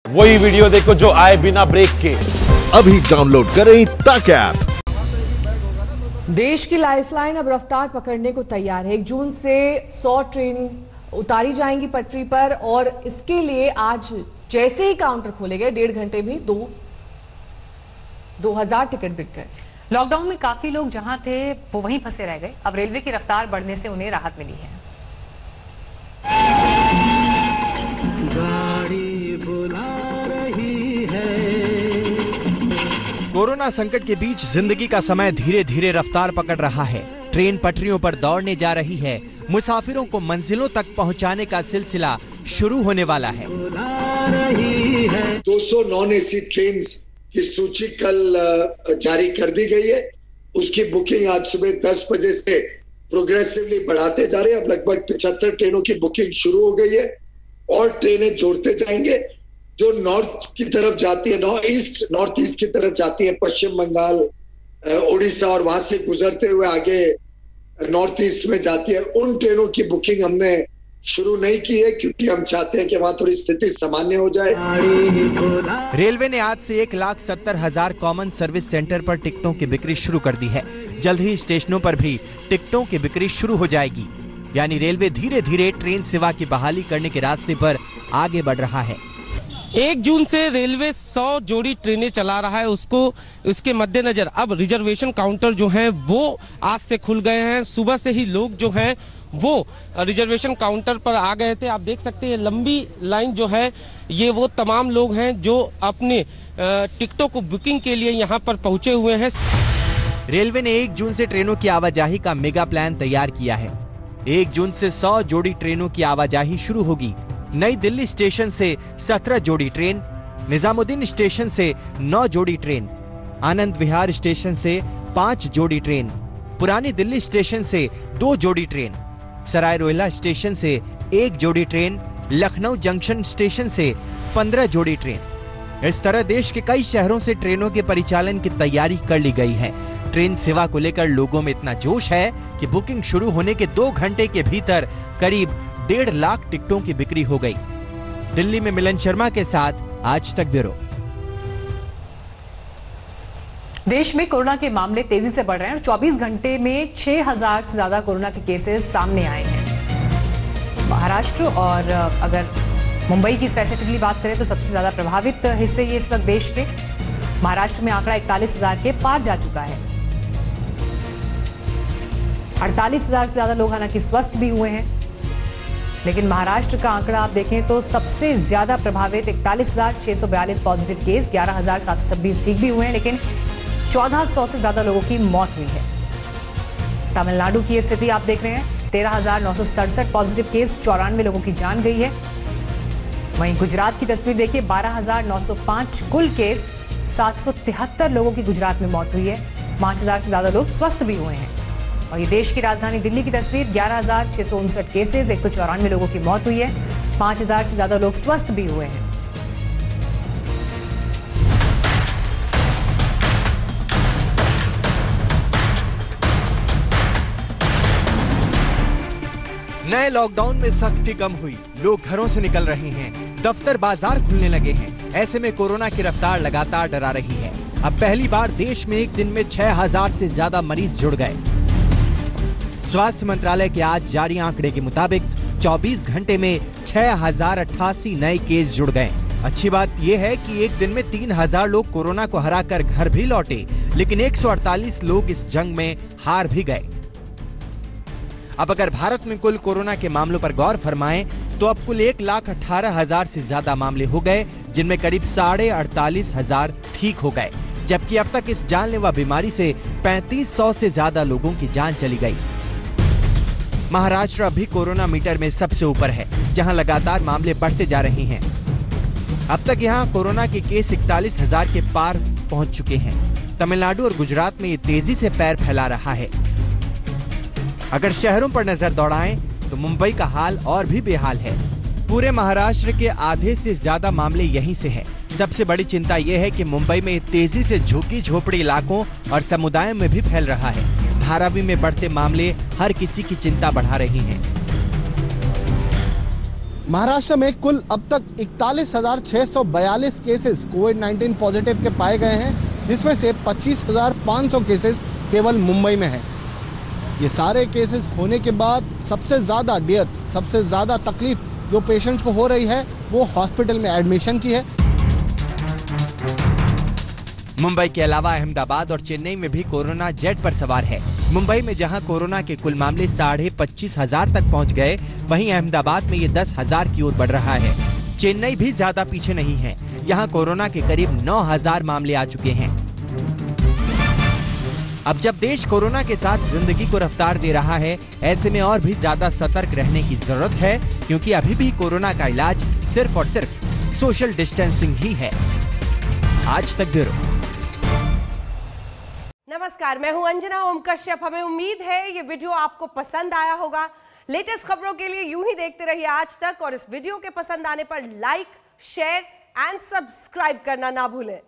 वही वीडियो देखो जो आए बिना ब्रेक के। अभी डाउनलोड करें तक ऐप। देश की लाइफलाइन अब रफ्तार पकड़ने को तैयार है। 1 जून से 100 ट्रेन उतारी जाएंगी पटरी पर और इसके लिए आज जैसे ही काउंटर खोले गए 1.5 घंटे में 2000 टिकट बिक गए। लॉकडाउन में काफी लोग जहां थे वो वहीं फंसे रह गए। अब रेलवे की रफ्तार बढ़ने से उन्हें राहत मिली है। गाड़ी बुला रही है। कोरोना संकट के बीच जिंदगी का समय धीरे धीरे रफ्तार पकड़ रहा है। ट्रेन पटरियों पर दौड़ने जा रही है। मुसाफिरों को मंजिलों तक पहुंचाने का सिलसिला शुरू होने वाला है। 200 नॉन एसी ट्रेन की सूची कल जारी कर दी गई है। उसकी बुकिंग आज सुबह 10 बजे से प्रोग्रेसिवली बढ़ाते जा रहे हैं। अब लगभग 75 ट्रेनों की बुकिंग शुरू हो गई है और ट्रेनें जोड़ते जाएंगे। जो नॉर्थ की तरफ जाती है, नॉर्थ ईस्ट की तरफ जाती है, पश्चिम बंगाल, उड़ीसा और वहां से गुजरते हुए आगे नॉर्थ ईस्ट में जाती है, उन ट्रेनों की बुकिंग हमने शुरू नहीं की है क्योंकि हम चाहते हैं कि वहां थोड़ी स्थिति सामान्य हो जाए। रेलवे ने आज से 1,70,000 कॉमन सर्विस सेंटर पर टिकटों की बिक्री शुरू कर दी है। जल्द ही स्टेशनों पर भी टिकटों की बिक्री शुरू हो जाएगी। यानी रेलवे धीरे धीरे ट्रेन सेवा की बहाली करने के रास्ते पर आगे बढ़ रहा है। 1 जून से रेलवे 100 जोड़ी ट्रेनें चला रहा है। उसके मद्देनजर अब रिजर्वेशन काउंटर जो हैं वो आज से खुल गए हैं। सुबह से ही लोग जो हैं वो रिजर्वेशन काउंटर पर आ गए थे। आप देख सकते हैं लंबी लाइन जो है ये वो तमाम लोग हैं जो अपने टिकटों को बुकिंग के लिए यहाँ पर पहुंचे हुए हैं। रेलवे ने 1 जून से ट्रेनों की आवाजाही का मेगा प्लान तैयार किया है। 1 जून से 100 जोड़ी ट्रेनों की आवाजाही शुरू होगी। नई दिल्ली स्टेशन से 17 जोड़ी ट्रेन, निजामुद्दीन स्टेशन से 9 जोड़ी ट्रेन, आनंद विहार स्टेशन से 5 जोड़ी ट्रेन, पुरानी दिल्ली स्टेशन से 2 जोड़ी ट्रेन, सराय रोहिला स्टेशन से 1 जोड़ी ट्रेन, लखनऊ जंक्शन स्टेशन से 15 जोड़ी ट्रेन। इस तरह देश के कई शहरों से ट्रेनों के परिचालन की तैयारी कर ली गई है। ट्रेन सेवा को लेकर लोगों में इतना जोश है कि बुकिंग शुरू होने के 2 घंटे के भीतर करीब 1.5 लाख टिकटों की बिक्री हो गई। दिल्ली में मिलन शर्मा के साथ आज तक ब्यूरो। देश में कोरोना के मामले तेजी से बढ़ रहे हैं और 24 घंटे में 6,000 से ज्यादा कोरोना के केसेस सामने आए हैं। महाराष्ट्र और अगर मुंबई की स्पेसिफिकली बात करें तो सबसे ज्यादा प्रभावित हिस्से ये इस वक्त देश के। महाराष्ट्र में आंकड़ा 41,000 के पार जा चुका है। 48,000 से ज्यादा लोग हालांकि स्वस्थ भी हुए हैं, लेकिन महाराष्ट्र का आंकड़ा आप देखें तो सबसे ज्यादा प्रभावित 41,642 पॉजिटिव केस, 11,726 ठीक भी हुए हैं, लेकिन 1,400 से ज्यादा लोगों की मौत हुई है। तमिलनाडु की स्थिति आप देख रहे हैं, 13,967 पॉजिटिव केस, 94 लोगों की जान गई है। वहीं गुजरात की तस्वीर देखिए, 12,905 कुल केस, 773 लोगों की गुजरात में मौत हुई है। 5,000 से ज्यादा लोग स्वस्थ भी हुए हैं। और ये देश की राजधानी दिल्ली की तस्वीर, 11,659 केसेस, 194 लोगों की मौत हुई है। 5,000 से ज्यादा लोग स्वस्थ भी हुए हैं। नए लॉकडाउन में सख्ती कम हुई, लोग घरों से निकल रहे हैं, दफ्तर बाजार खुलने लगे हैं। ऐसे में कोरोना की रफ्तार लगातार डरा रही है। अब पहली बार देश में एक दिन में 6,000 से ज्यादा मरीज जुड़ गए। स्वास्थ्य मंत्रालय के आज जारी आंकड़े के मुताबिक 24 घंटे में 6,088 नए केस जुड़ गए। अच्छी बात यह है कि एक दिन में 3,000 लोग कोरोना को हराकर घर भी लौटे, लेकिन 148 लोग इस जंग में हार भी गए। अब अगर भारत में कुल कोरोना के मामलों पर गौर फरमाएं तो अब कुल 1,18,000 से ज्यादा मामले हो गए, जिनमें करीब 48,500 ठीक हो गए, जबकि अब तक इस जानलेवा बीमारी से 3,500 से ज्यादा लोगों की जान चली गई। महाराष्ट्र अभी कोरोना मीटर में सबसे ऊपर है, जहां लगातार मामले बढ़ते जा रहे हैं। अब तक यहां कोरोना के केस 41,000 के पार पहुंच चुके हैं। तमिलनाडु और गुजरात में ये तेजी से पैर फैला रहा है। अगर शहरों पर नजर दौड़ाएं तो मुंबई का हाल और भी बेहाल है। पूरे महाराष्ट्र के आधे से ज्यादा मामले यहीं से हैं। सबसे बड़ी चिंता यह है कि मुंबई में तेजी से झुग्गी झोपड़ी इलाकों और समुदायों में भी फैल रहा है। धारावी में बढ़ते मामले हर किसी की चिंता बढ़ा रही हैं। महाराष्ट्र में कुल अब तक 41,642 केसेस कोविड-19 पॉजिटिव के पाए गए हैं, जिसमें से 25,500 केसेस केवल मुंबई में हैं। ये सारे केसेस होने के बाद सबसे ज़्यादा डेथ, सबसे ज़्यादा तकलीफ जो पेशेंट्स को हो रही है वो हॉस्पिटल में एडमिशन की है। मुंबई के अलावा अहमदाबाद और चेन्नई में भी कोरोना जेट पर सवार है। मुंबई में जहां कोरोना के कुल मामले 25,500 तक पहुंच गए, वहीं अहमदाबाद में ये 10,000 की ओर बढ़ रहा है। चेन्नई भी ज्यादा पीछे नहीं है, यहां कोरोना के करीब 9,000 मामले आ चुके हैं। अब जब देश कोरोना के साथ जिंदगी को रफ्तार दे रहा है, ऐसे में और भी ज्यादा सतर्क रहने की जरूरत है, क्योंकि अभी भी कोरोना का इलाज सिर्फ और सिर्फ सोशल डिस्टेंसिंग ही है। आज तक ब्यूरो। नमस्कार, मैं हूं अंजना ओम कश्यप। हमें उम्मीद है ये वीडियो आपको पसंद आया होगा। लेटेस्ट खबरों के लिए यूं ही देखते रहिए आज तक, और इस वीडियो के पसंद आने पर लाइक, शेयर एंड सब्सक्राइब करना ना भूलें।